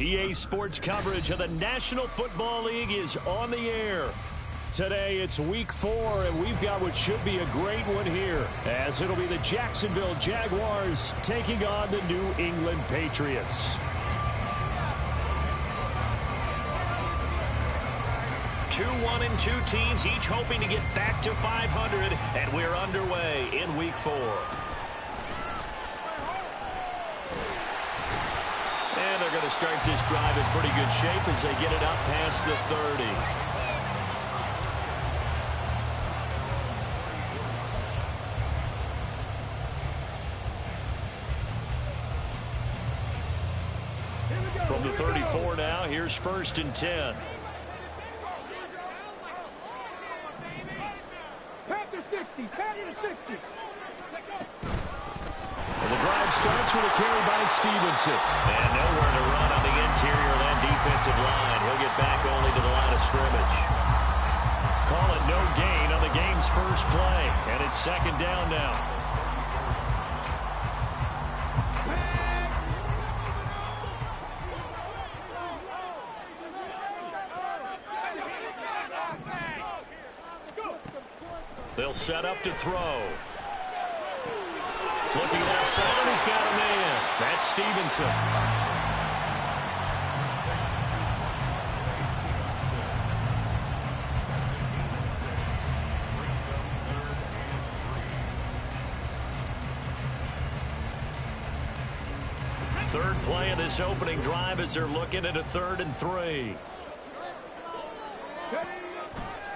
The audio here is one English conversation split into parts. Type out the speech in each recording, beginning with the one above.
EA Sports coverage of the National Football League is on the air. Today it's week 4, and we've got what should be a great one here, as it'll be the Jacksonville Jaguars taking on the New England Patriots. Two 1-2 teams, each hoping to get back to 500, and we're underway in week 4. And they're going to start this drive in pretty good shape as they get it up past the 30. From the 34 now, here's 1st and 10. And the drive starts with a carry by Stevenson. And nowhere to run on the interior of that defensive line. He'll get back only to the line of scrimmage. Call it no gain on the game's first play. And it's 2nd down now. They'll set up to throw. Looking left side, and he's got a man. That's Stevenson. Third play of this opening drive as they're looking at a 3rd and 3.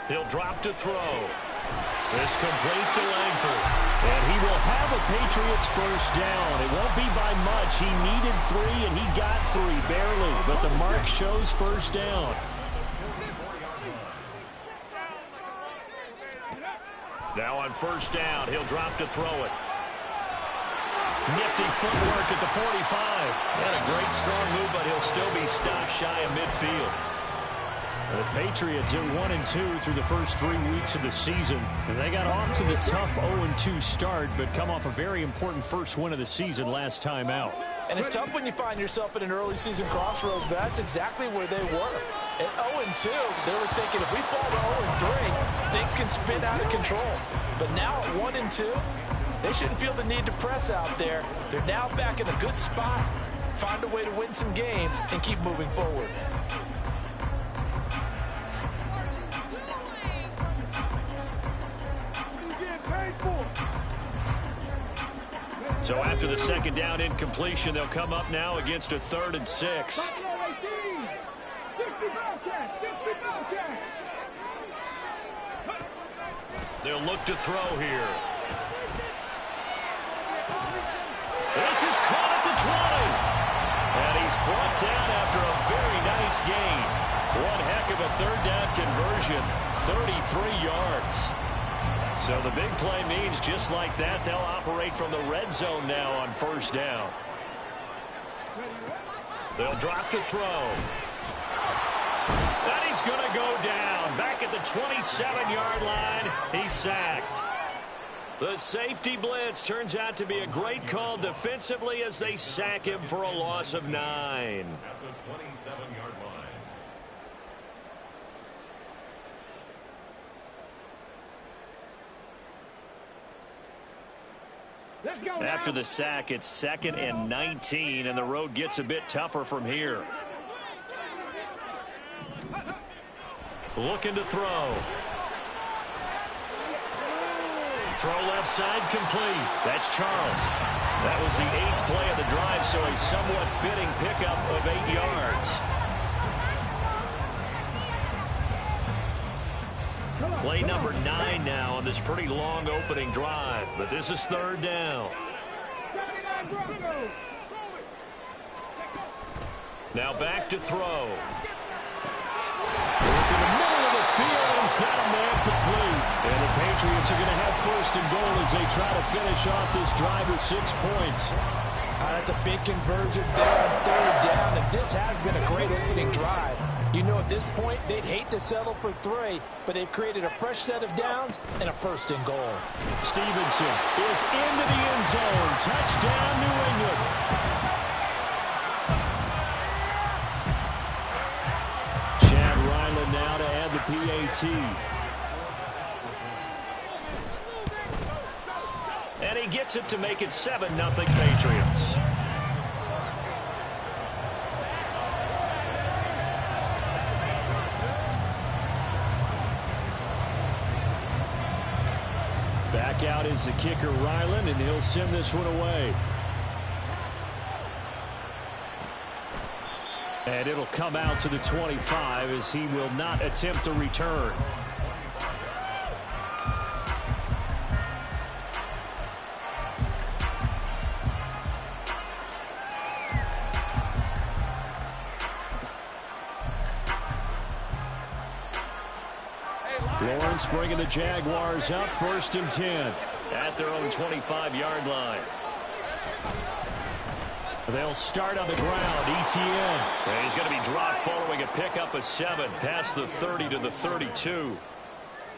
He'll drop to throw. This complete to Langford. And he will have a Patriots first down. It won't be by much. He needed 3, and he got 3, barely. But the mark shows first down. Now on 1st down, he'll drop to throw it. Nifty footwork at the 45. And a great strong move, but he'll still be stopped shy of midfield. The Patriots are 1-2 through the first 3 weeks of the season. And they got off to the tough 0-2 start, but come off a very important first win of the season last time out. And it's tough when you find yourself at an early season crossroads, but that's exactly where they were. At 0-2, they were thinking if we fall to 0-3, things can spin out of control. But now at 1-2, they shouldn't feel the need to press out there. They're now back in a good spot, find a way to win some games, and keep moving forward. So after the 2nd down incompletion, they'll come up now against a 3rd and 6. They'll look to throw here. This is caught at the 20. And he's brought down after a very nice gain. One heck of a 3rd down conversion, 33 yards. So the big play means just like that, they'll operate from the red zone now on 1st down. They'll drop to throw. And he's going to go down. Back at the 27-yard line, he's sacked. The safety blitz turns out to be a great call defensively as they sack him for a loss of 9. At the 27-yard line. After the sack, it's 2nd and 19, and the road gets a bit tougher from here. Looking to throw. Throw left side complete. That's Charles. That was the 8th play of the drive, so a somewhat fitting pickup of 8 yards. Play number 9 now on this pretty long opening drive, but this is 3rd down. Now back to throw. Look in the middle of the field, and he's got a man complete. And the Patriots are going to have 1st and goal as they try to finish off this drive with 6 points. That's a big conversion there on 3rd down, and this has been a great opening drive. You know, at this point, they'd hate to settle for 3, but they've created a fresh set of downs and a 1st and goal. Stevenson is into the end zone. Touchdown, New England. PAT. And he gets it to make it 7-0 Patriots. Back out is the kicker, Ryland, and he'll send this one away. And it'll come out to the 25 as he will not attempt to return. Lawrence bringing the Jaguars up 1st and 10 at their own 25-yard line. They'll start on the ground. Etienne. And he's going to be dropped following a pickup of 7 past the 30 to the 32.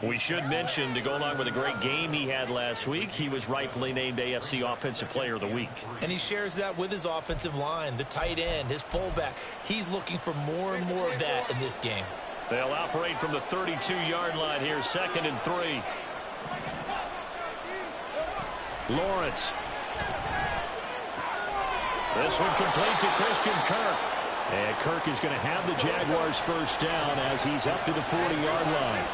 We should mention, to go along with a great game he had last week, he was rightfully named AFC Offensive Player of the Week. And he shares that with his offensive line, the tight end, his fullback. He's looking for more and more of that in this game. They'll operate from the 32-yard line here, 2nd and 3. Lawrence. This one complete to Christian Kirk. And Kirk is going to have the Jaguars first down as he's up to the 40-yard line.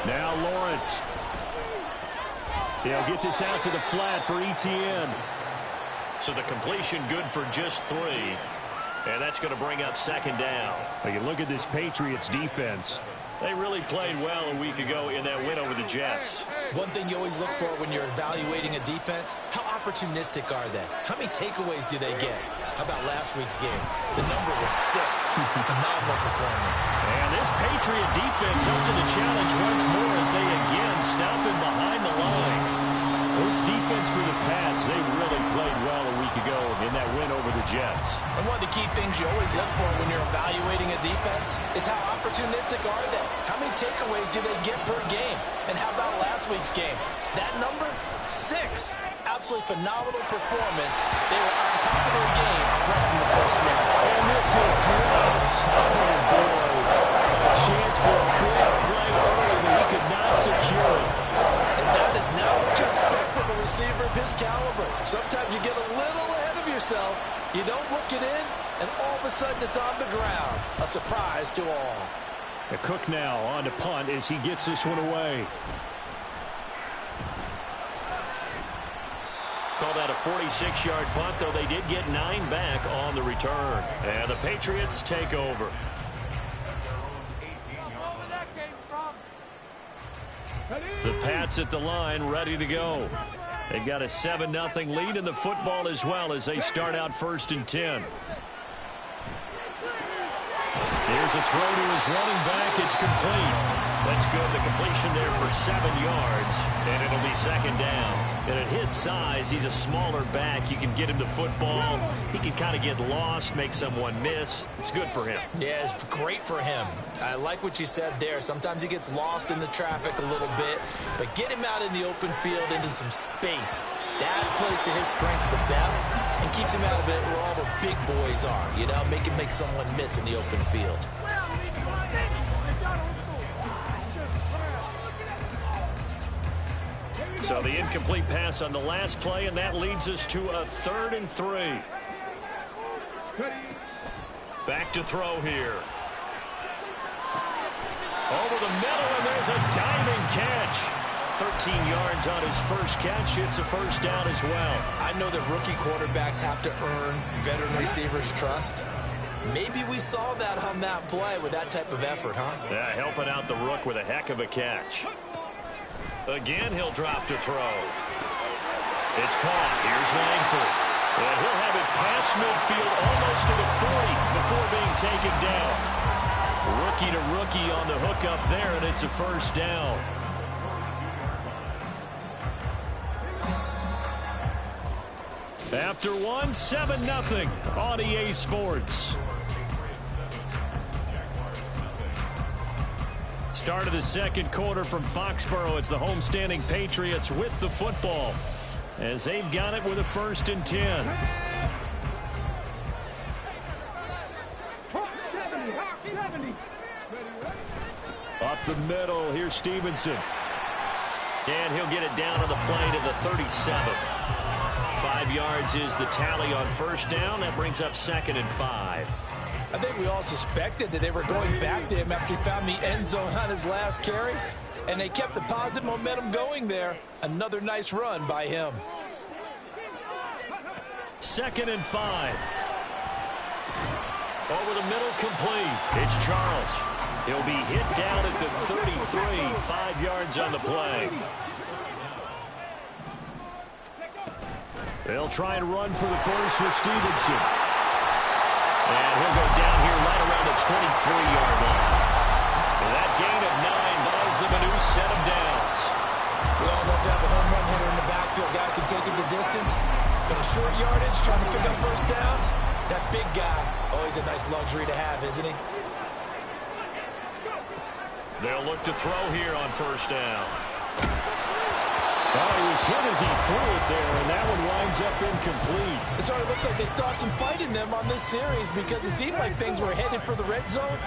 Now Lawrence. He'll get this out to the flat for Etienne. So the completion good for just 3. And that's going to bring up 2nd down. Well, you look at this Patriots defense. They really played well a week ago in that win over the Jets. One thing you always look for when you're evaluating a defense, how opportunistic are they? How many takeaways do they get? How about last week's game? The number was 6. Phenomenal performance. And this Patriot defense up to the challenge once more as they again stop him behind the line. This defense for the Pats, they really played well a week ago in that win over the Jets. And one of the key things you always look for when you're evaluating a defense is how opportunistic are they? How many takeaways do they get per game? And how about last week's game? That number, 6. Absolutely phenomenal performance. They were on top of their game right from the first snap. And this is dropped. Oh, boy. A chance for a big play early, but he could not secure it. And that is not what you expect from a receiver of his caliber. Sometimes you get a little ahead of yourself. You don't look it in, and all of a sudden it's on the ground. A surprise to all. The Cook now on to punt as he gets this one away. Call that a 46-yard punt, though they did get 9 back on the return. And the Patriots take over. The Pats at the line, ready to go. They've got a 7-0 lead in the football as well as they start out 1st and 10. Here's a throw to his running back. It's complete. That's good. The completion there for 7 yards, and it'll be 2nd down. And at his size, he's a smaller back. You can get him the football. He can kind of get lost, make someone miss. It's good for him. Yeah, it's great for him. I like what you said there. Sometimes he gets lost in the traffic a little bit, but get him out in the open field into some space. That plays to his strengths the best and keeps him out of it where all the big boys are. You know, make someone miss in the open field. So the incomplete pass on the last play, and that leads us to a 3rd and 3. Back to throw here. Over the middle, and there's a diving catch. 13 yards on his first catch. It's a 1st down as well. I know that rookie quarterbacks have to earn veteran receivers' trust. Maybe we saw that on that play with that type of effort, huh? Yeah, helping out the rook with a heck of a catch. Again, he'll drop to throw. It's caught. Here's Langford. And he'll have it past midfield almost to the 40 before being taken down. Rookie to rookie on the hook up there, and it's a 1st down. After 7-0 on EA Sports. Start of the 2nd quarter from Foxborough. It's the homestanding Patriots with the football as they've got it with a 1st and 10. up the middle. Here's Stevenson. And he'll get it down to the play to the 37. 5 yards is the tally on first down. That brings up 2nd and 5. I think we all suspected that they were going back to him after he found the end zone on his last carry. And they kept the positive momentum going there. Another nice run by him. 2nd and 5. Over the middle, complete. It's Charles. He'll be hit down at the 33. 5 yards on the play. They'll try and run for the first with Stevenson. And he'll go down here right around the 23-yard line. And that gain of 9 buys them a new set of downs. We all love to have a home run hitter in the backfield. Guy can take it the distance. But a short yardage, trying to pick up first downs, that big guy, always a nice luxury to have, isn't he? They'll look to throw here on first down. Oh, he was hit as he threw it there, and that one winds up incomplete. It sort of looks like they still have some fight in them on this series because it seemed like things were headed for the red zone.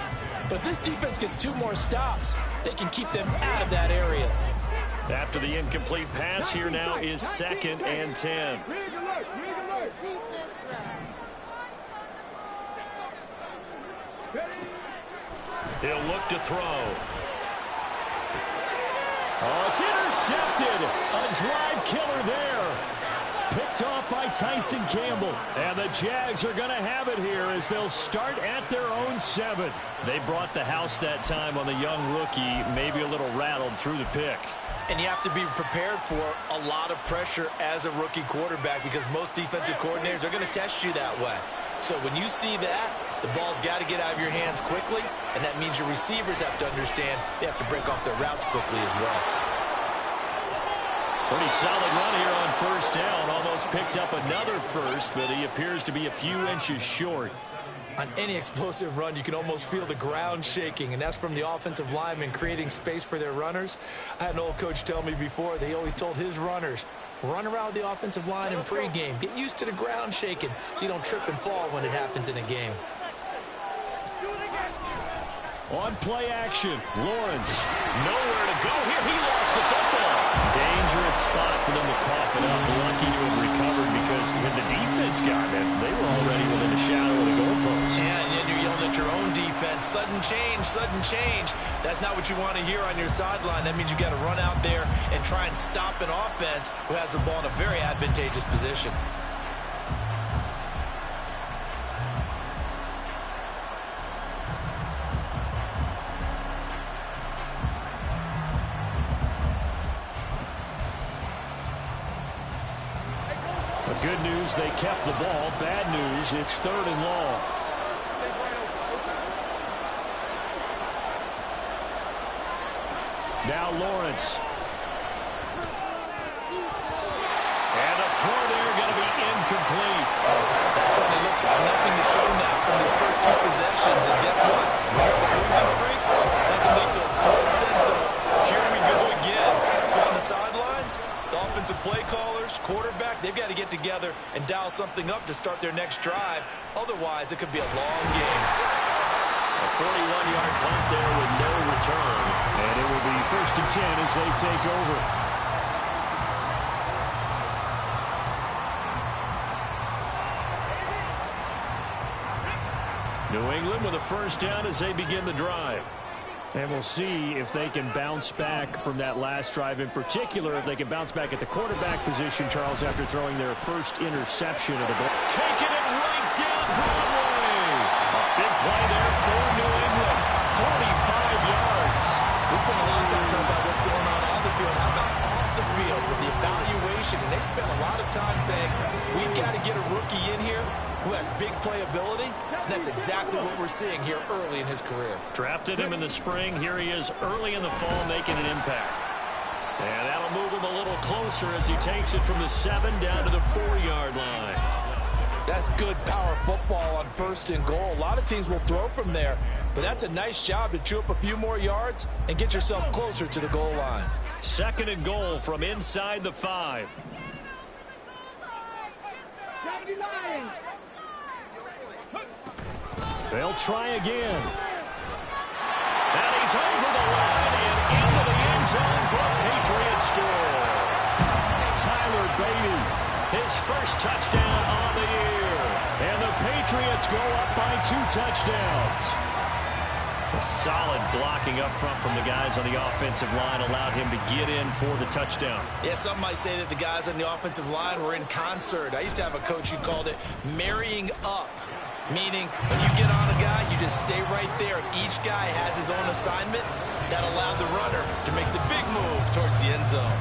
But if this defense gets 2 more stops, they can keep them out of that area. After the incomplete pass, here now is 2nd and 10. He'll look to throw. Oh, it's intercepted. A drive killer there. Picked off by Tyson Campbell. And the Jags are going to have it here as they'll start at their own 7. They brought the house that time on the young rookie, maybe a little rattled through the pick. And you have to be prepared for a lot of pressure as a rookie quarterback because most defensive coordinators are going to test you that way. So when you see that, the ball's got to get out of your hands quickly, and that means your receivers have to understand they have to break off their routes quickly as well. Pretty solid run here on first down. Almost picked up another first, but he appears to be a few inches short. On any explosive run, you can almost feel the ground shaking, and that's from the offensive linemen creating space for their runners. I had an old coach tell me before, they always told his runners, run around the offensive line in pregame. Get used to the ground shaking so you don't trip and fall when it happens in a game. On play action, Lawrence. Nowhere to go here. He lost the football. Dangerous spot for them to cough it up. Lucky to have recovered because when the defense got it, they were already within the shadow of the goalpost. Yeah, and then you're yelling at your own defense. Sudden change, sudden change. That's not what you want to hear on your sideline. That means you got to run out there and try and stop an offense who has the ball in a very advantageous position. Good news, they kept the ball. Bad news, it's 3rd and long. Now Lawrence. And a throw there going to be incomplete. That certainly looks like nothing to show now from his first 2 possessions. And guess what? When you have a losing streak, that can lead to a false sense of, here we go again. So on the sidelines, the offensive play callers, quarterback, they've got to get together and dial something up to start their next drive. Otherwise, it could be a long game. A 41-yard punt there with no return. And it will be 1st and 10 as they take over. New England with a first down as they begin the drive. And we'll see if they can bounce back from that last drive, in particular, if they can bounce back at the quarterback position, Charles, after throwing their first interception of the ball. Taking it right down Broadway. A big play there for New England. 45 yards. We spent a lot of time talking about what's going on the field. How about off the field with the evaluation? And they spent a lot of time saying, we've got to get a rookie in here who has big playability. And that's exactly what we're seeing here early in his career. Drafted him in the spring. Here he is early in the fall making an impact. And that'll move him a little closer as he takes it from the 7 down to the 4-yard line. That's good power football on 1st and goal. A lot of teams will throw from there, but that's a nice job to chew up a few more yards and get yourself closer to the goal line. 2nd and goal from inside the 5. They'll try again. And he's over the line into the end zone for a Patriot score. Tyler Beatty, his first touchdown on the year. And the Patriots go up by 2 touchdowns. A solid blocking up front from the guys on the offensive line allowed him to get in for the touchdown. Yeah, some might say that the guys on the offensive line were in concert. I used to have a coach who called it marrying up, meaning when you get on a guy, you just stay right there, and each guy has his own assignment. That allowed the runner to make the big move towards the end zone.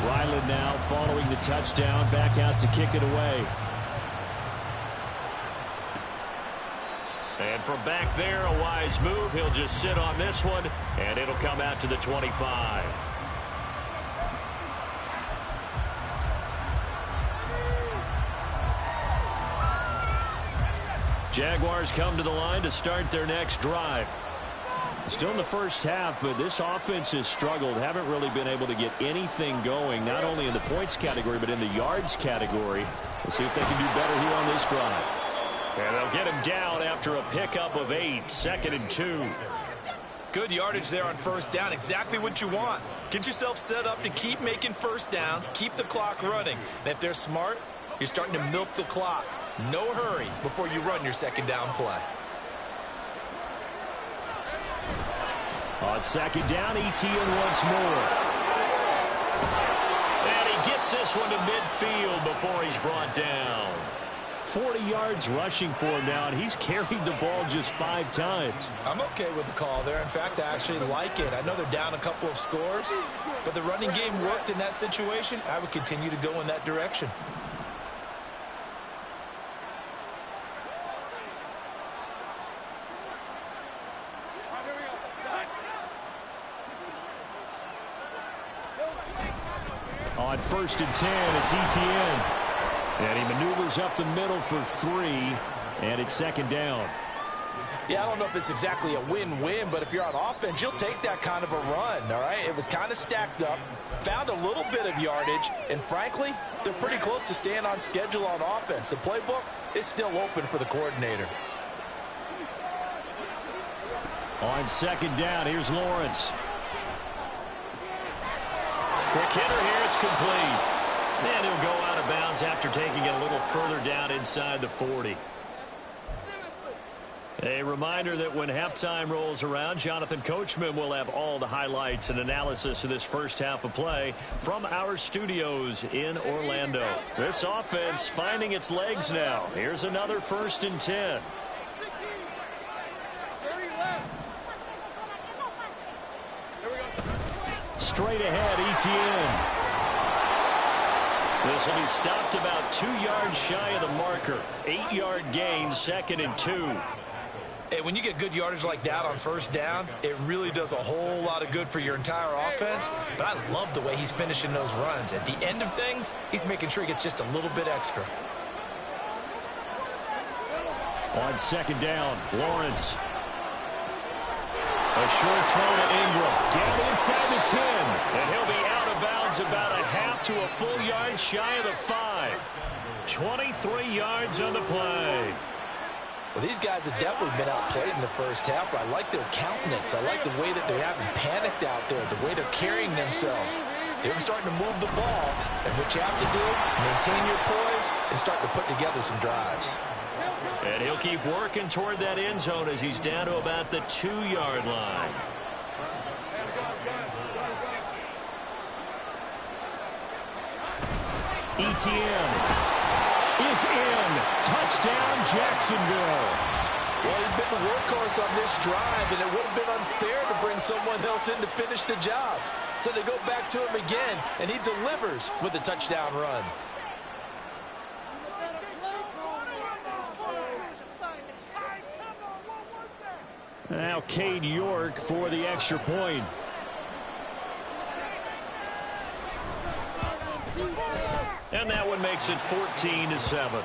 Ryland now following the touchdown, back out to kick it away. And from back there, a wise move. He'll just sit on this one, and it'll come out to the 25. Jaguars come to the line to start their next drive. Still in the first half, but this offense has struggled. Haven't really been able to get anything going, not only in the points category, but in the yards category. We'll see if they can do better here on this drive. And they'll get him down after a pickup of 8, 2nd and 2. Good yardage there on first down. Exactly what you want. Get yourself set up to keep making first downs, keep the clock running. And if they're smart, you're starting to milk the clock. No hurry before you run your second down play. On second down, Etienne once more. And he gets this one to midfield before he's brought down. 40 yards rushing for him now, and he's carried the ball just 5 times. I'm okay with the call there. In fact, I actually like it. I know they're down a couple of scores, but the running game worked in that situation. I would continue to go in that direction. On 1st and 10, it's Etienne. And he maneuvers up the middle for 3, and it's 2nd down. Yeah, I don't know if it's exactly a win-win, but if you're on offense, you'll take that kind of a run, all right? It was kind of stacked up, found a little bit of yardage, and frankly, they're pretty close to staying on schedule on offense. The playbook is still open for the coordinator. On 2nd down, here's Lawrence. Quick hitter here, it's complete. And he'll go out of bounds after taking it a little further down inside the 40. A reminder that when halftime rolls around, Jonathan Coachman will have all the highlights and analysis of this first half of play from our studios in Orlando. This offense finding its legs now. Here's another 1st and 10. Straight ahead, Etienne. This will be stopped about 2 yards shy of the marker. 8-yard gain, 2nd and 2. Hey, when you get good yardage like that on first down, it really does a whole lot of good for your entire offense. But I love the way he's finishing those runs. At the end of things, he's making sure he gets just a little bit extra. On 2nd down, Lawrence. A short throw to Ingram. Down inside the 10. And he'll be out of bounds about a half to a full yard shy of the 5. 23 yards on the play. Well, these guys have definitely been outplayed in the first half, but I like their countenance. I like the way that they haven't panicked out there, the way they're carrying themselves. They're starting to move the ball, and what you have to do, maintain your poise and start to put together some drives. And he'll keep working toward that end zone as he's down to about the 2-yard line. Etienne is in. Touchdown, Jacksonville. Well, he's been the workhorse on this drive, and it would have been unfair to bring someone else in to finish the job. So they go back to him again, and he delivers with a touchdown run. Now Cade York for the extra point. And that one makes it 14-7.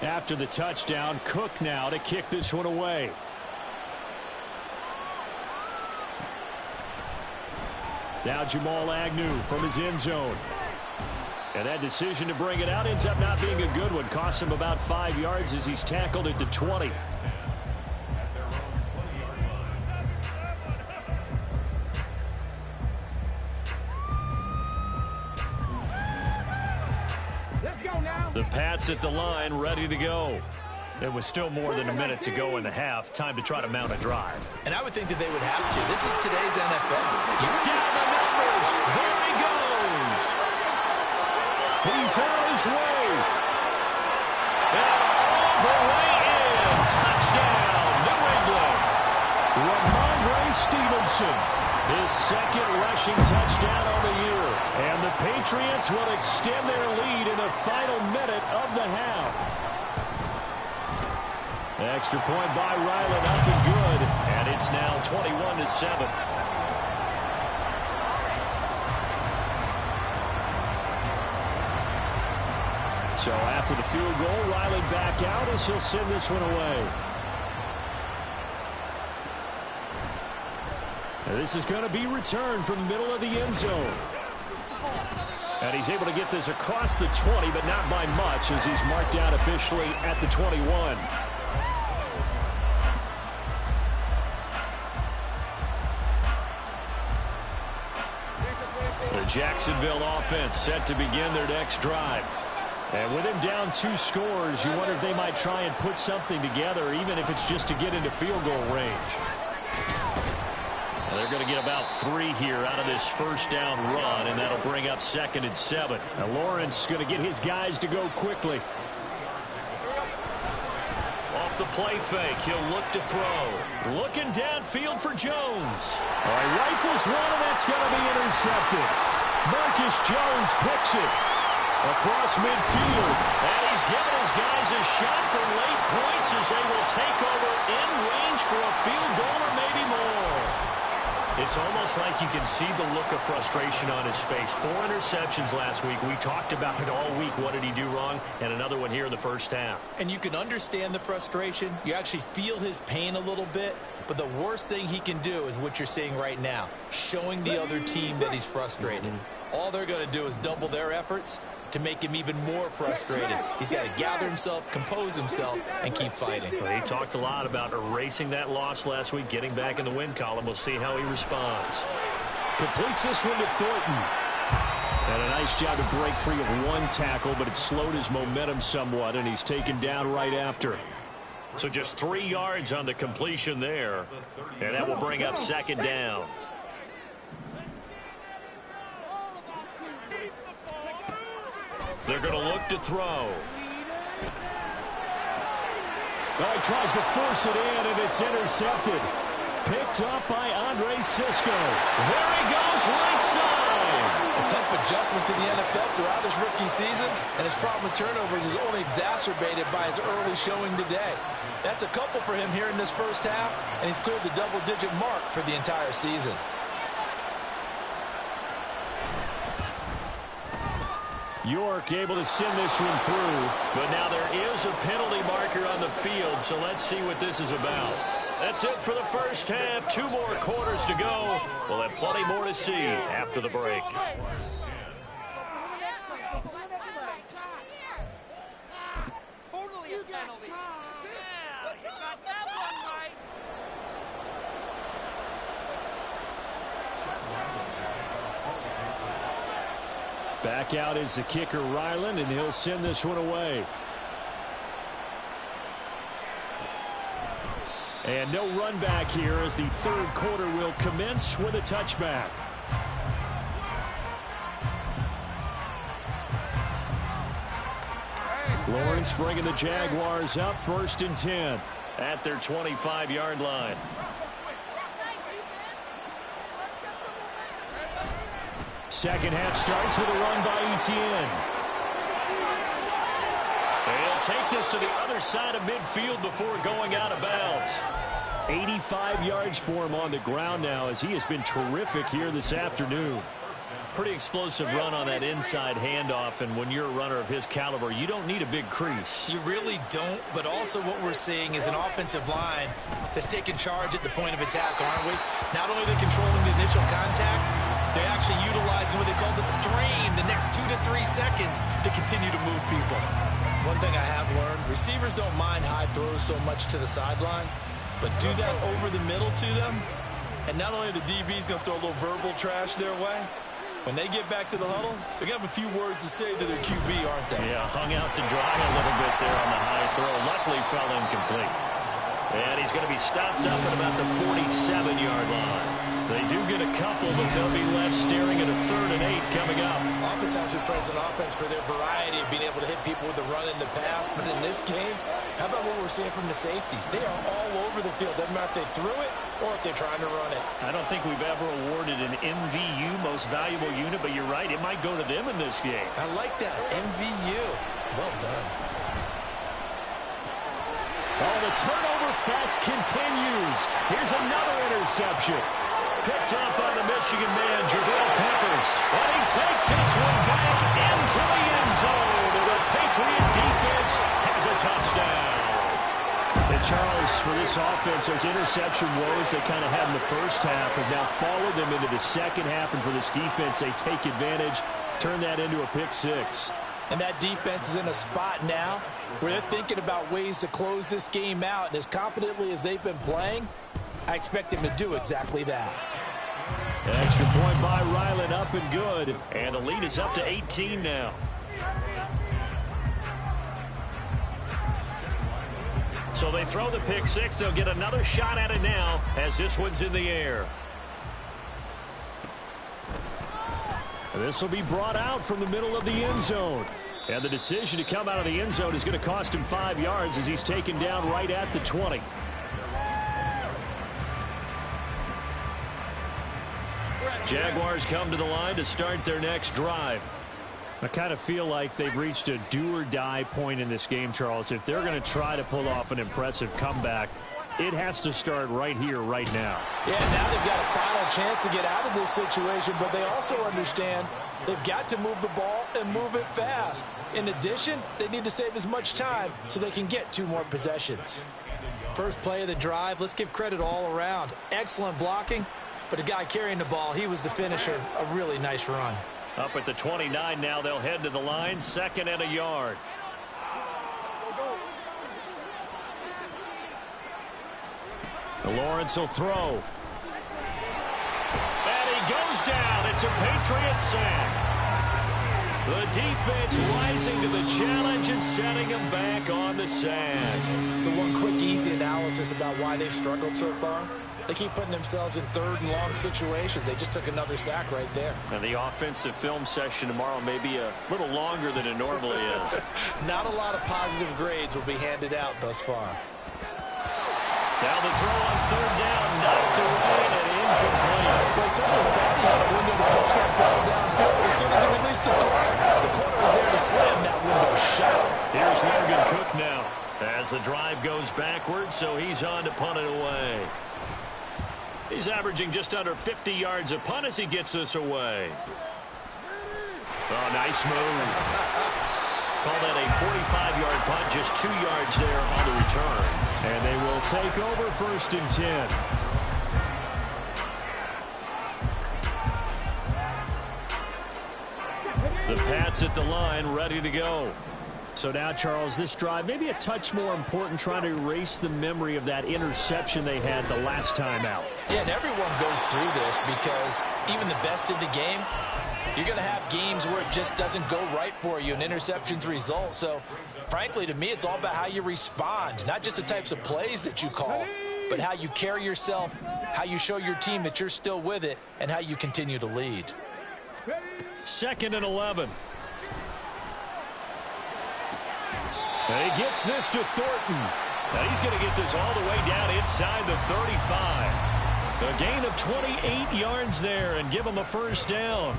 After the touchdown, Cook now to kick this one away. Now Jamal Agnew from his end zone. And that decision to bring it out ends up not being a good one. Costs him about 5 yards as he's tackled at the 20. The Pats at the line, ready to go. There was still more than a minute to go in the half. Time to try to mount a drive. And I would think that they would have to. This is today's NFL. Down the numbers. There he goes. He's on his way. And all the way in. Touchdown, New England. Ramondre Stevenson. His second rushing touchdown on the year. And the Patriots will extend their lead in the final minute of the half. Extra point by Ryland, up and good. And it's now 21-7. So after the field goal, Ryland back out as he'll send this one away. This is going to be returned from the middle of the end zone. And he's able to get this across the 20, but not by much as he's marked out officially at the 21. The Jacksonville offense set to begin their next drive. And with him down 2 scores, you wonder if they might try and put something together, even if it's just to get into field goal range. They're going to get about 3 here out of this first down run, and that'll bring up 2nd and 7. Now Lawrence going to get his guys to go quickly. Off the play fake, he'll look to throw. Looking downfield for Jones. All right, rifles one, and that's going to be intercepted. Marcus Jones picks it across midfield. And he's giving his guys a shot for late points as they will take over in range for a field goal or maybe more. It's almost like you can see the look of frustration on his face. 4 interceptions last week. We talked about it all week. What did he do wrong? And another one here in the first half. And you can understand the frustration. You actually feel his pain a little bit. But the worst thing he can do is what you're seeing right now, showing the other team that he's frustrated. All they're going to do is double their efforts to make him even more frustrated. He's got to gather himself, compose himself, and keep fighting. Well, he talked a lot about erasing that loss last week, getting back in the win column. We'll see how he responds. Completes this one to Thornton. And a nice job to break free of 1 tackle, but it slowed his momentum somewhat, and he's taken down right after. So just 3 yards on the completion there, and that will bring up 2nd down. They're going to look to throw. Well, he tries to force it in, and it's intercepted. Picked up by Andre Sisco. There he goes, right side. A tough adjustment to the NFL throughout his rookie season, and his problem with turnovers is only exacerbated by his early showing today. That's a couple for him here in this first half, and he's cleared the double-digit mark for the entire season. York able to send this one through, but now there is a penalty marker on the field, so let's see what this is about. That's it for the first half. 2 more quarters to go. We'll have plenty more to see after the break. Totally a penalty. Yeah, you got that one right. Back out is the kicker, Ryland, and he'll send this one away. And no run back here as the 3rd quarter will commence with a touchback. Lawrence bringing the Jaguars up 1st and 10 at their 25-yard line. Second half starts with a run by Etienne. They'll take this to the other side of midfield before going out of bounds. 85 yards for him on the ground now as he has been terrific here this afternoon. Pretty explosive run on that inside handoff, and when you're a runner of his caliber, you don't need a big crease. You really don't, but also what we're seeing is an offensive line that's taking charge at the point of attack, aren't we? Not only are they controlling the initial contact, they're actually utilizing what they call the stream, the next 2 to 2 to 3 seconds to continue to move people. One thing I have learned, receivers don't mind high throws so much to the sideline, but do that over the middle to them, and not only are the DBs going to throw a little verbal trash their way, when they get back to the huddle, they're going to have a few words to say to their QB, aren't they? Yeah, hung out to dry a little bit there on the high throw. Luckily fell incomplete. And he's going to be stopped up at about the 47-yard line. They do get a couple, but they'll be left staring at a 3rd and 8 coming up. Oftentimes we praise an offense for their variety of being able to hit people with the run in the pass, but in this game, how about what we're seeing from the safeties? They are all over the field. Doesn't matter if they threw it or if they're trying to run it. I don't think we've ever awarded an MVU, most valuable unit, but you're right, it might go to them in this game. I like that, MVU. Well done. Oh, the turnover fest continues. Here's another interception. Picked up by the Michigan man, Jabril Peppers. And he takes this one back into the end zone. The Patriot defense has a touchdown. And Charles, for this offense, those interception woes they kind of had in the first half have now followed them into the second half. And for this defense, they take advantage, turn that into a pick 6. And that defense is in a spot now where they're thinking about ways to close this game out. And as confidently as they've been playing, I expect them to do exactly that. An extra point by Ryland, up and good. And the lead is up to 18 now. So they throw the pick 6. They'll get another shot at it now as this one's in the air. This will be brought out from the middle of the end zone. And the decision to come out of the end zone is going to cost him 5 yards as he's taken down right at the 20. Jaguars come to the line to start their next drive. I kind of feel like they've reached a do-or-die point in this game, Charles. If they're going to try to pull off an impressive comeback, it has to start right here, right now. Yeah, now they've got a final chance to get out of this situation, but they also understand they've got to move the ball and move it fast. In addition, they need to save as much time so they can get 2 more possessions. First play of the drive, let's give credit all around. Excellent blocking, but the guy carrying the ball, he was the finisher. A really nice run. Up at the 29 now, they'll head to the line, 2nd and a yard. Lawrence will throw. And he goes down. It's a Patriot sack. The defense rising to the challenge and setting him back on the sack. So one quick, easy analysis about why they've struggled so far. They keep putting themselves in 3rd and long situations. They just took another sack right there. And the offensive film session tomorrow may be a little longer than it normally is. Not a lot of positive grades will be handed out thus far. Now the throw on 3rd down, knocked away and incomplete. Well, certainly thought he had a window to push that ball downfield. As soon as he released the target, the corner was there to slam that window shut. Here's Logan Cook now as the drive goes backwards, so he's on to punt it away. He's averaging just under 50 yards a punt as he gets this away. Oh, nice move. Call that a 45-yard punt, just 2 yards there on the return. And they will take over 1st and 10. The Pats at the line, ready to go. So now, Charles, this drive maybe a touch more important, trying to erase the memory of that interception they had the last time out. Yeah, and everyone goes through this because even the best in the game, you're going to have games where it just doesn't go right for you, and interceptions result. So, frankly, to me, it's all about how you respond, not just the types of plays that you call, but how you carry yourself, how you show your team that you're still with it, and how you continue to lead. 2nd and 11. And he gets this to Thornton. Now he's going to get this all the way down inside the 35. A gain of 28 yards there and give him a 1st down.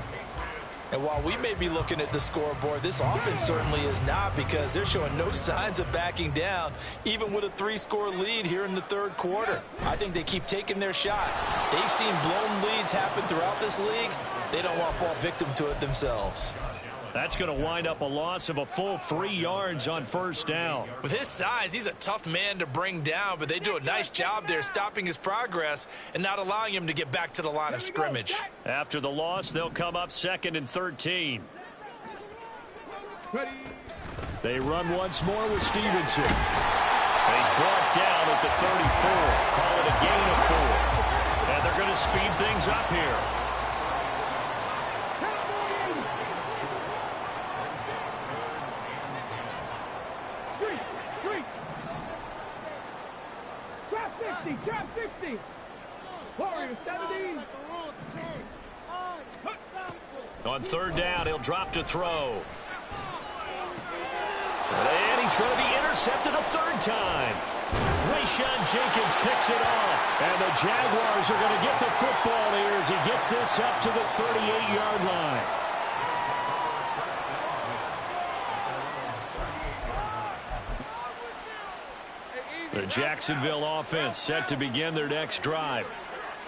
And while we may be looking at the scoreboard, this offense certainly is not, because they're showing no signs of backing down, even with a 3-score lead here in the 3rd quarter. I think they keep taking their shots. They've seen blown leads happen throughout this league. They don't want to fall victim to it themselves. That's going to wind up a loss of a full 3 yards on 1st down. With his size, he's a tough man to bring down, but they do a nice job there stopping his progress and not allowing him to get back to the line of scrimmage. After the loss, they'll come up 2nd and 13. They run once more with Stevenson. And he's brought down at the 34. Call it a gain of 4. And they're going to speed things up here. Trap 60. Warriors 70. On third down, he'll drop to throw. And he's going to be intercepted a third time. Rayshawn Jenkins picks it off. And the Jaguars are going to get the football here as he gets this up to the 38-yard line. The Jacksonville offense set to begin their next drive.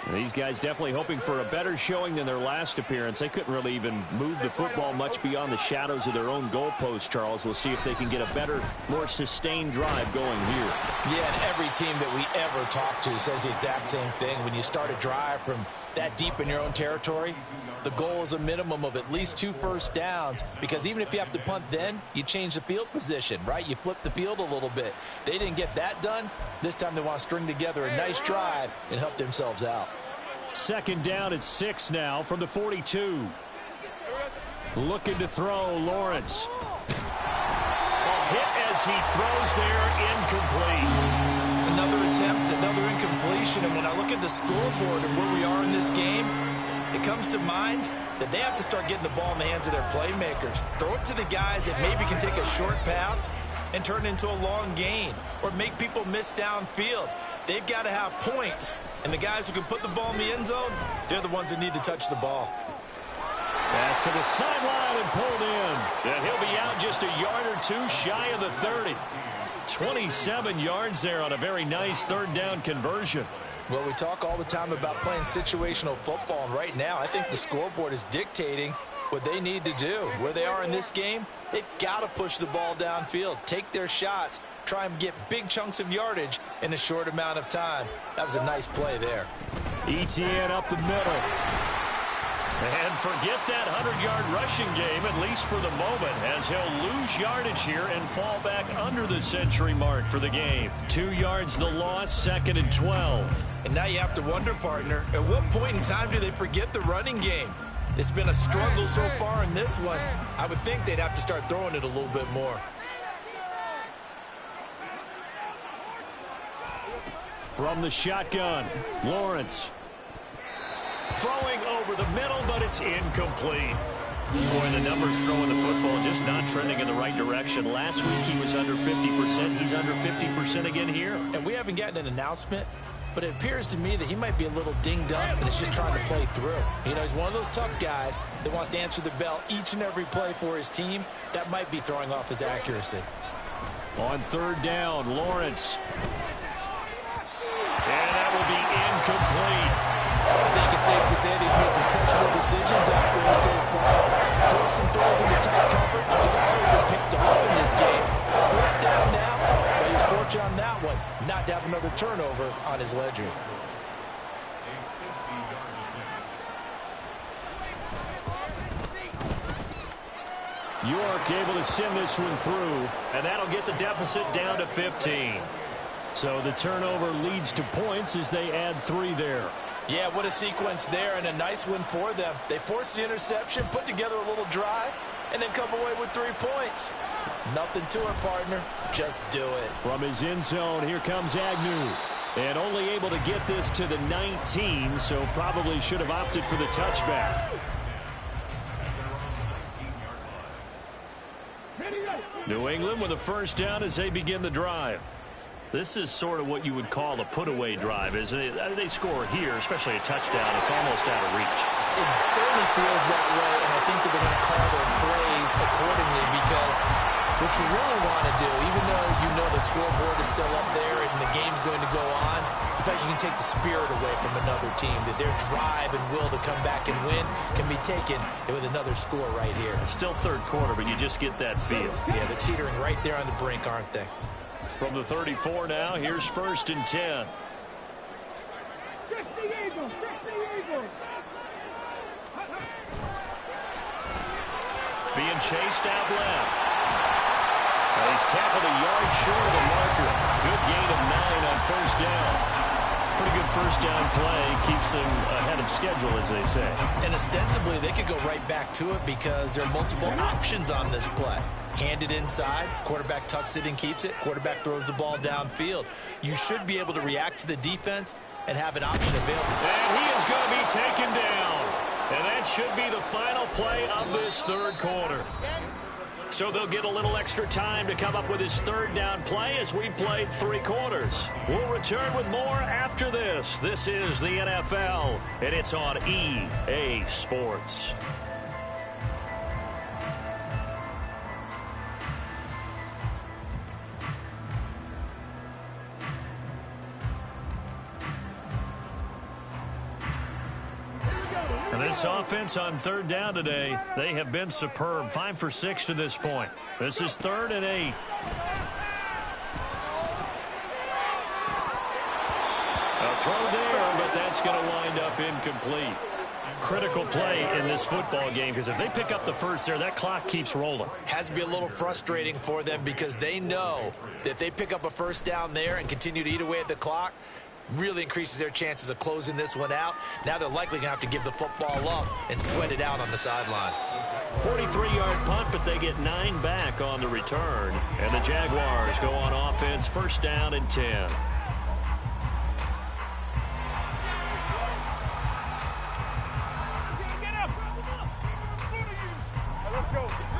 And these guys definitely hoping for a better showing than their last appearance. They couldn't really even move the football much beyond the shadows of their own goalpost, Charles. We'll see if they can get a better, more sustained drive going here. Yeah, and every team that we ever talk to says the exact same thing. When you start a drive from that deep in your own territory, the goal is a minimum of at least 2 first downs, because even if you have to punt then, you change the field position, right? You flip the field a little bit. They didn't get that done. This time they want to string together a nice drive and help themselves out. Second down at 6 now from the 42. Looking to throw, Lawrence. A hit as he throws there, incomplete. Another attempt, another incompletion, and when I look at the scoreboard and where we are in this game, it comes to mind that they have to start getting the ball in the hands of their playmakers. Throw it to the guys that maybe can take a short pass and turn it into a long gain or make people miss downfield. They've got to have points, and the guys who can put the ball in the end zone, they're the ones that need to touch the ball. Pass to the sideline and pulled in. And he'll be out just a yard or two shy of the 30. 27 yards there on a very nice third down conversion. Well, we talk all the time about playing situational football, and right now I think the scoreboard is dictating what they need to do. Where they are in this game, they've got to push the ball downfield, take their shots, try and get big chunks of yardage in a short amount of time. That was a nice play there. ETN up the middle. And forget that 100-yard rushing game, at least for the moment, as he'll lose yardage here and fall back under the century mark for the game. 2 yards the loss, 2nd and 12. And now you have to wonder, partner, at what point in time do they forget the running game? It's been a struggle so far in this one. I would think they'd have to start throwing it a little bit more. From the shotgun, Lawrence. Throwing over the middle, but it's incomplete. Boy, the numbers throwing the football just not trending in the right direction. Last week he was under 50%. He's under 50% again here. And we haven't gotten an announcement, but it appears to me that he might be a little dinged up and is just trying to play through. You know, he's one of those tough guys that wants to answer the bell each and every play for his team. That might be throwing off his accuracy. On third down, Lawrence. And that will be incomplete. I think it's safe to say that he's made some questionable decisions out there so far. Forced some throws into tight coverage. He's already been picked off in this game. Fourth down now, but he's fortunate on that one not to have another turnover on his ledger. York able to send this one through, and that'll get the deficit down to 15. So the turnover leads to points as they add 3 there. Yeah, what a sequence there, and a nice win for them. They forced the interception, put together a little drive, and then come away with 3 points. Nothing to it, partner. Just do it. From his end zone, here comes Agnew. And only able to get this to the 19, so probably should have opted for the touchback. New England with a first down as they begin the drive. This is sort of what you would call a put-away drive, isn't it? They score here, especially a touchdown. It's almost out of reach. It certainly feels that way, and I think that they're going to call their plays accordingly, because what you really want to do, even though you know the scoreboard is still up there and the game's going to go on, in fact, you can take the spirit away from another team, that their drive and will to come back and win can be taken with another score right here. Still third quarter, but you just get that feel. Yeah, they're teetering right there on the brink, aren't they? From the 34 now, here's 1st and 10. Being chased out left. He's tackled a yard short of the marker. Good gain of 9 on first down. Pretty good first down play. Keeps them ahead of schedule, as they say. And ostensibly, they could go right back to it because there are multiple options on this play. Hand it inside, quarterback tucks it and keeps it, quarterback throws the ball downfield. You should be able to react to the defense and have an option available. And he is going to be taken down. And that should be the final play of this third quarter. So they'll get a little extra time to come up with his third down play as we've played 3 quarters. We'll return with more after this. This is the NFL, and it's on EA Sports. And this offense on third down today, they have been superb. 5 for 6 to this point. This is 3rd and 8. A throw there, but that's going to wind up incomplete. Critical play in this football game because if they pick up the first there, that clock keeps rolling. Has to be a little frustrating for them because they know that if they pick up a first down there and continue to eat away at the clock, really increases their chances of closing this one out. Now they're likely going to have to give the football up and sweat it out on the sideline. 43-yard punt, but they get 9 back on the return. And the Jaguars go on offense, first down and 10.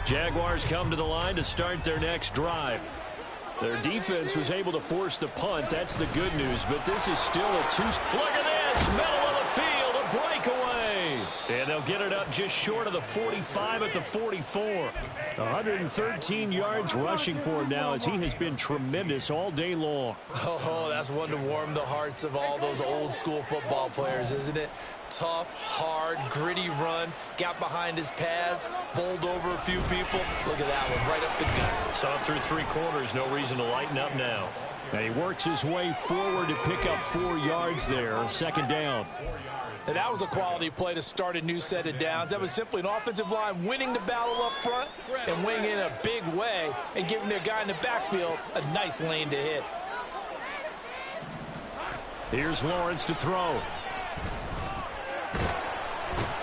Jaguars come to the line to start their next drive. Their defense was able to force the punt. That's the good news, but this is still a two. Look at this, middle of the field, a breakaway. And they'll get it up just short of the 45 at the 44. 113 yards rushing for him now as he has been tremendous all day long. Oh, that's one to warm the hearts of all those old school football players, isn't it? Tough, hard, gritty run, got behind his pads, bowled over a few people. Look at that one, right up the gut. Saw it through 3 quarters, no reason to lighten up now. And he works his way forward to pick up 4 yards there, second down. And that was a quality play to start a new set of downs. That was simply an offensive line winning the battle up front and winning in a big way and giving their guy in the backfield a nice lane to hit. Here's Lawrence to throw.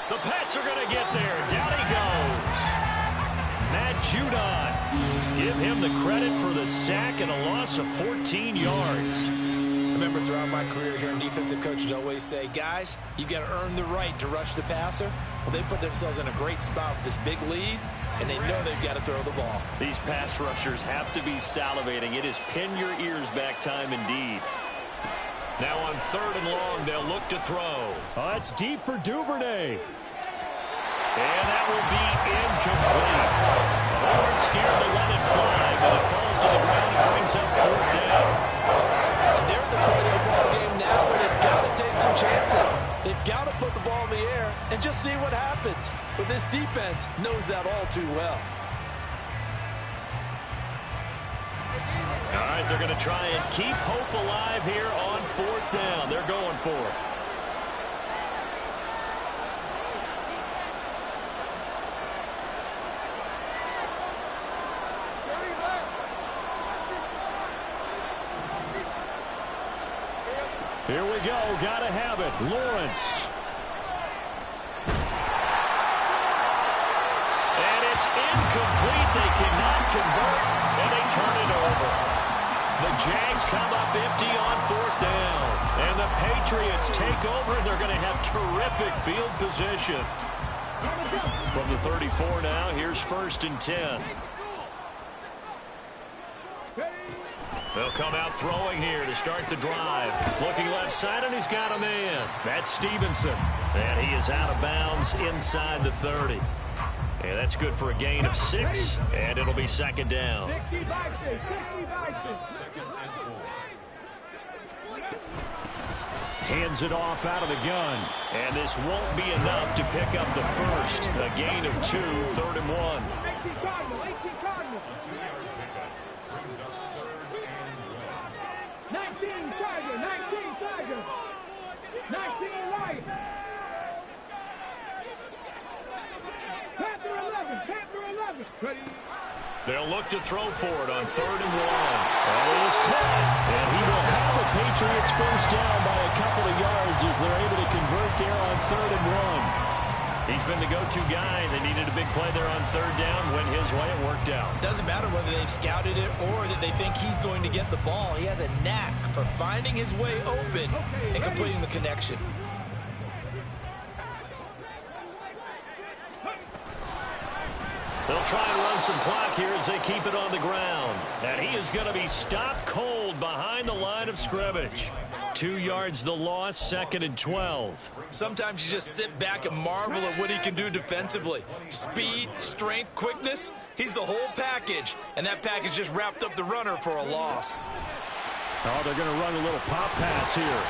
The Pats are going to get there. Down he goes. Matt Judon. Give him the credit for the sack and a loss of 14 yards. I remember throughout my career here in defensive coaches always say, guys, you got to earn the right to rush the passer. Well, they put themselves in a great spot with this big lead, and they know they've got to throw the ball. These pass rushers have to be salivating. It is pin your ears back time indeed. Now on 3rd and long, they'll look to throw. Oh, that's deep for Duvernay. And that will be incomplete. Lawrence scared to let it fly, but it falls to the ground and brings up 4th down. And they're at the point of the ball game now where they've got to take some chances. They've got to put the ball in the air and just see what happens. But this defense knows that all too well. All right, they're going to try and keep hope alive here on 4th down. They're going for it. Here we go. Got to have it. Lawrence. And it's incomplete. They cannot convert, and they turn it over. The Jags come up empty on 4th down. And the Patriots take over, and they're going to have terrific field position. From the 34 now, here's 1st and 10. They'll come out throwing here to start the drive. Looking left side, and he's got a man. That's Stevenson. And he is out of bounds inside the 30. And that's good for a gain of 6, and it'll be 2nd down. Hands it off out of the gun. And this won't be enough to pick up the first. A gain of 2, 3rd and 1. 19 Tiger. 19 Light. Panther 11. Ready. They'll look to throw for it on 3rd and 1. That is caught. And he will have the Patriots first down by a couple of yards as they're able to convert there on 3rd and 1. He's been the go-to guy. They needed a big play there on 3rd down. Went his way. It worked out. Doesn't matter whether they've scouted it or that they think he's going to get the ball. He has a knack for finding his way open and completing the connection. They'll try and run some clock here as they keep it on the ground. And he is going to be stopped cold behind the line of scrimmage. 2 yards the loss, 2nd and 12. Sometimes you just sit back and marvel at what he can do defensively. Speed, strength, quickness. He's the whole package. And that package just wrapped up the runner for a loss. Oh, they're going to run a little pop pass here.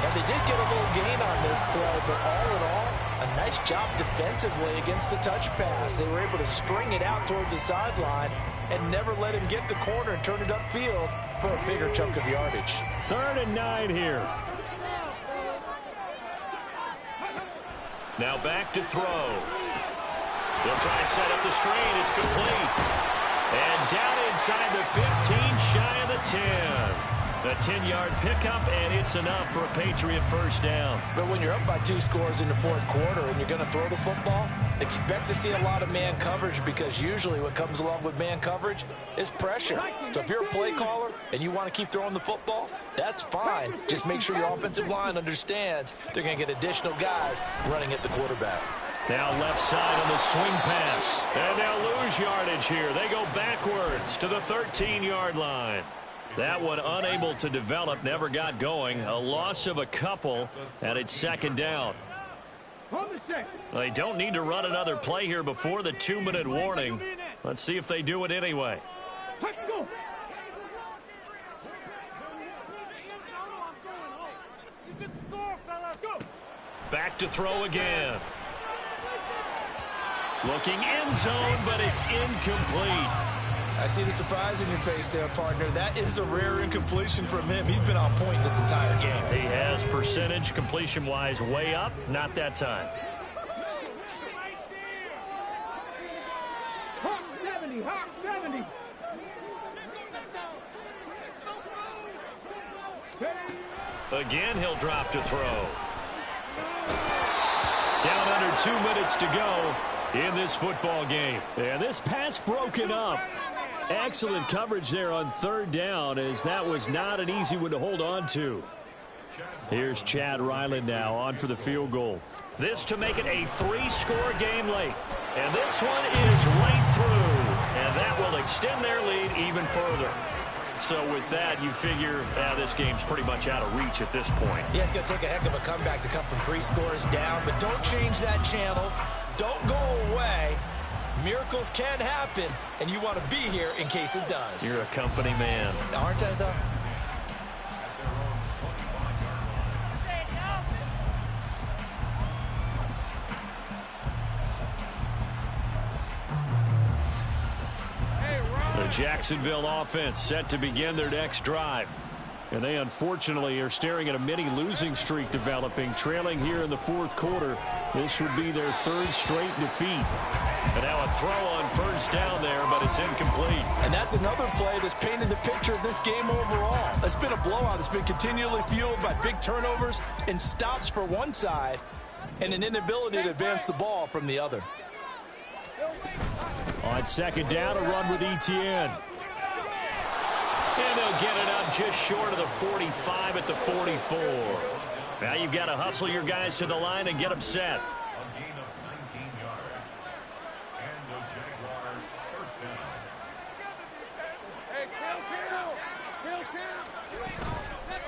And they did get a little gain on this play, but all in all, a nice job defensively against the touch pass. They were able to string it out towards the sideline and never let him get the corner and turn it upfield for a bigger chunk of yardage. 3rd and 9 here. Now back to throw. They'll try and set up the screen. It's complete. And down inside the 15, shy of the 10. The 10-yard pickup, and it's enough for a Patriot first down. But when you're up by 2 scores in the 4th quarter and you're going to throw the football, expect to see a lot of man coverage, because usually what comes along with man coverage is pressure. So if you're a play caller and you want to keep throwing the football, that's fine. Just make sure your offensive line understands they're going to get additional guys running at the quarterback. Now left side on the swing pass. And they'll lose yardage here. They go backwards to the 13-yard line. That one unable to develop, never got going. A loss of a couple, and it's 2nd down. They don't need to run another play here before the 2-minute warning. Let's see if they do it anyway. Back to throw again. Looking end zone, but it's incomplete. I see the surprise in your face there, partner. That is a rare incompletion from him. He's been on point this entire game. He has percentage completion-wise way up. Not that time. Hawk 70, Hawk 70. Again, he'll drop to throw. Down under 2 minutes to go in this football game. And this pass broken up. Excellent coverage there on 3rd down, as that was not an easy one to hold on to. Here's Chad Ryland now on for the field goal. This to make it a 3-score game late. And this one is right through. And that will extend their lead even further. So with that, you figure this game's pretty much out of reach at this point. Yeah, it's going to take a heck of a comeback to come from 3 scores down. But don't change that channel. Don't go away. Miracles can happen, and you want to be here in case it does. You're a company man. Aren't I, though? The Jacksonville offense set to begin their next drive. And they unfortunately are staring at a mini losing streak developing, trailing here in the 4th quarter. This would be their 3rd straight defeat. And now a throw on 1st down there, but it's incomplete. And that's another play that's painted the picture of this game overall. It's been a blowout. It's been continually fueled by big turnovers and stops for one side and an inability to advance the ball from the other. On 2nd down, a run with Etienne. And they'll get it up just short of the 45 at the 44. Now you've got to hustle your guys to the line and get them set.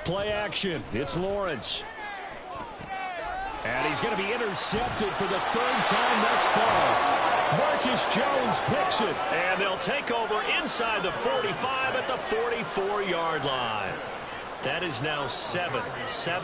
Play action. It's Lawrence. And he's going to be intercepted for the 3rd time thus far. Marcus Jones picks it. And they'll take over inside the 45 at the 44-yard line. That is now 7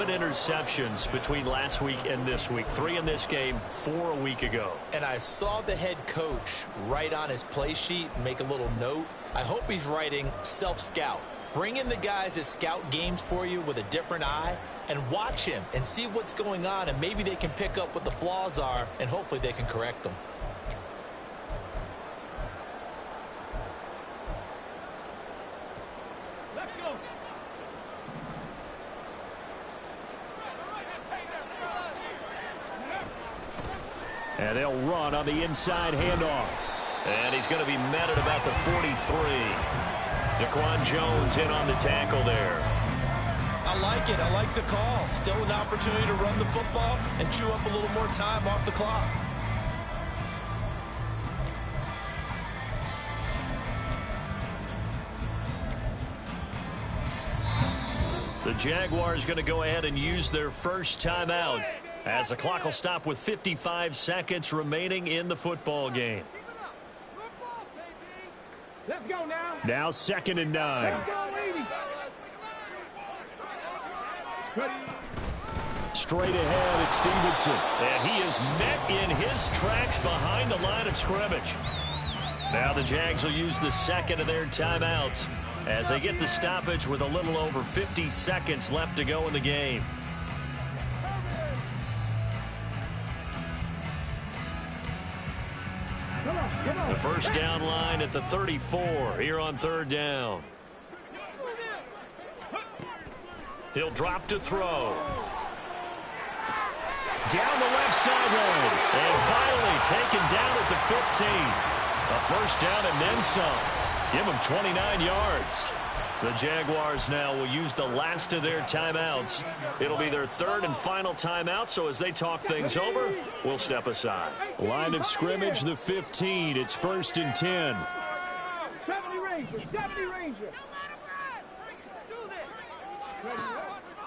interceptions between last week and this week. 3 in this game, 4 a week ago. And I saw the head coach write on his play sheet, make a little note. I hope he's writing self-scout. Bring in the guys that scout games for you with a different eye and watch him and see what's going on, and maybe they can pick up what the flaws are, and hopefully they can correct them. And they'll run on the inside handoff. And he's going to be met at about the 43. Daquan Jones in on the tackle there. I like it. I like the call. Still an opportunity to run the football and chew up a little more time off the clock. The Jaguars going to go ahead and use their first timeout as the clock will stop with 55 seconds remaining in the football game. Let's go now. Now 2nd and 9. Let's go, 80. Straight ahead, it's Stevenson. And he is met in his tracks behind the line of scrimmage. Now the Jags will use the second of their timeouts as they get the stoppage with a little over 50 seconds left to go in the game. The first down line at the 34 here on 3rd down. He'll drop to throw. Down the left sideline. And finally taken down at the 15. A first down and then some. Give him 29 yards. The Jaguars now will use the last of their timeouts. It'll be their 3rd and final timeout, so as they talk things over, we'll step aside. Line of scrimmage, the 15. It's 1st and 10. 70 Ranger, 70 Ranger.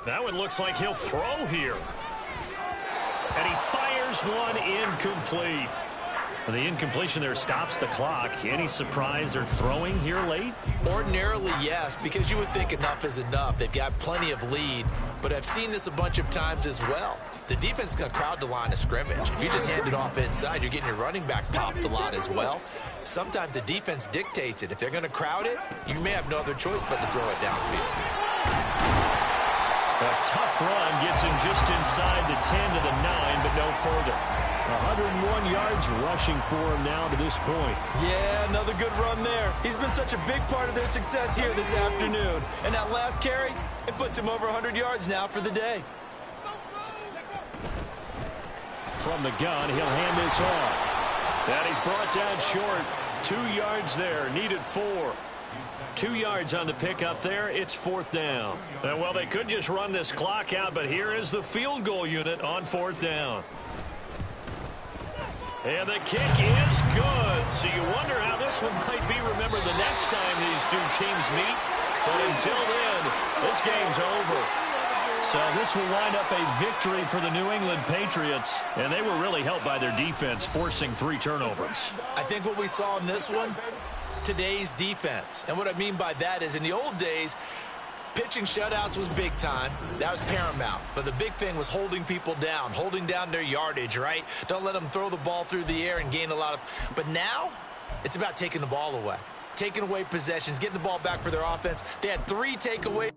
That one looks like he'll throw here. And he fires one incomplete. The incompletion there stops the clock. Any surprise they're throwing here late? Ordinarily, yes, because you would think enough is enough. They've got plenty of lead, but I've seen this a bunch of times as well. The defense is going to crowd the line of scrimmage. If you just hand it off inside, you're getting your running back popped a lot as well. Sometimes the defense dictates it. If they're going to crowd it, you may have no other choice but to throw it downfield. A tough run gets him just inside the 10 to the 9, but no further. 101 yards rushing for him now to this point. Yeah, another good run there. He's been such a big part of their success here this afternoon. And that last carry, it puts him over 100 yards now for the day. From the gun, he'll hand this off. And he's brought down short. 2 yards there, needed 4. 2 yards on the pickup there. It's 4th down. And well, they could just run this clock out, but here is the field goal unit on 4th down. And the kick is good. So you wonder how this one might be remembered the next time these two teams meet. But until then, this game's over. So this will wind up a victory for the New England Patriots. And they were really helped by their defense, forcing 3 turnovers. I think what we saw in this one, today's defense. And what I mean by that is in the old days, pitching shutouts was big time. That was paramount. But the big thing was holding people down, holding down their yardage, right? Don't let them throw the ball through the air and gain a lot of... But now, it's about taking the ball away. Taking away possessions, getting the ball back for their offense. They had 3 takeaways.